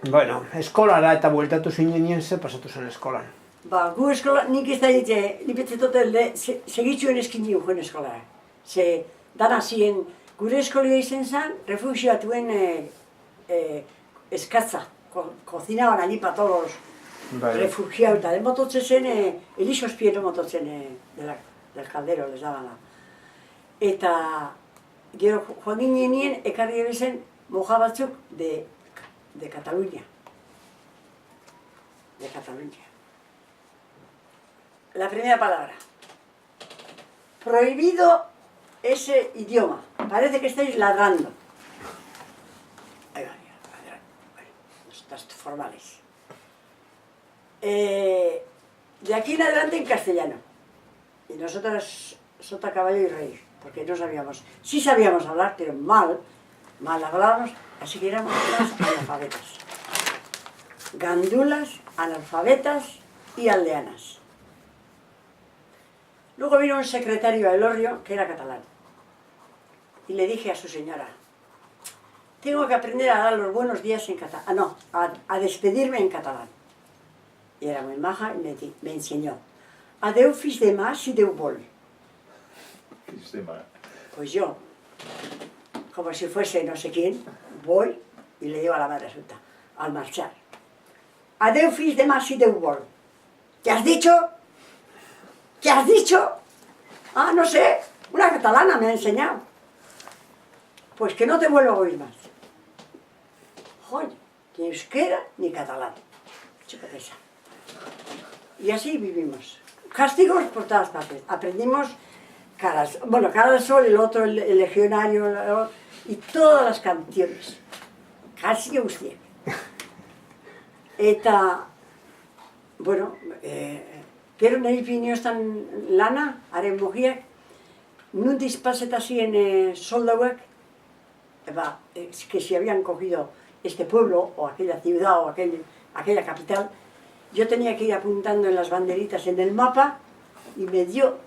Bueno, eskolara eta bueltatu zinen ze pasatu zen eskolan. Ba, gu eskola, nik ez da dite, nik betzetote segitzuen eskin joen eskolara. Ze, dana ziren, gure eskolia izen zen, refugiatuen eskatza. Cocinaban allí para todos los refugiados. Eta den mototzen zen, elixos piero mototzen del caldero, les daban. Eta, gero, joan ginen ekarri ebezen moja batzuk de Cataluña. De Cataluña. La primera palabra. Prohibido ese idioma. Parece que estáis ladrando. Ahí va, ladrando. Bueno, estas formales. De aquí en adelante en castellano. Y nosotras sota, caballo y rey. Porque no sabíamos. Sí sabíamos hablar, pero mal hablábamos. Así que éramos unas analfabetas. Gandulas, analfabetas y aldeanas. Luego vino un secretario a Elorrio que era catalán. Y le dije a su señora, tengo que aprender a dar los buenos días en catalán. A despedirme en catalán. Y era muy maja y me enseñó. Adeu, fills de mà, si Déu vol. Fills de mà. Pues yo, como si fuese no sé quién, voy y le digo a la madre asunta, al marchar. Adeu, fills de mà, si Déu vol. ¿Qué has dicho? ¿Qué has dicho? Ah, no sé, una catalana me ha enseñado. Pues que no te vuelvo a oír más. Joder, ni euskera ni catalán. Chúpate esa. Y así vivimos. Castigos por todas partes. Aprendimos Cara al Sol, el otro, el Legionario, y todas las canciones. Casi usted. Eta, bueno, gero nahi pinoztan lana, haren mugiak, nundiz paseta ziren soldauak, que si habían cogido este pueblo, o aquella ciudad, o aquella capital, yo tenía que ir apuntando en las banderitas en el mapa, y me dio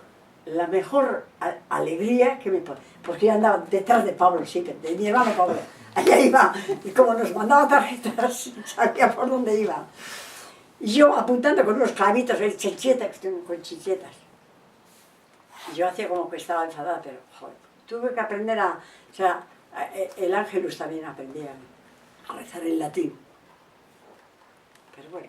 la mejor alegría que me... Porque yo andaba detrás de Pablo, sí, de mi hermano Pablo. Allá iba, y como nos mandaba tarjetas, sabía por dónde iba. Y yo apuntando con unos clavitos, chinchetas, con chinchetas. Y yo hacía como que estaba enfadada, pero joder, tuve que aprender a... O sea, el Ángelus también aprendía a rezar en latín. Pero bueno.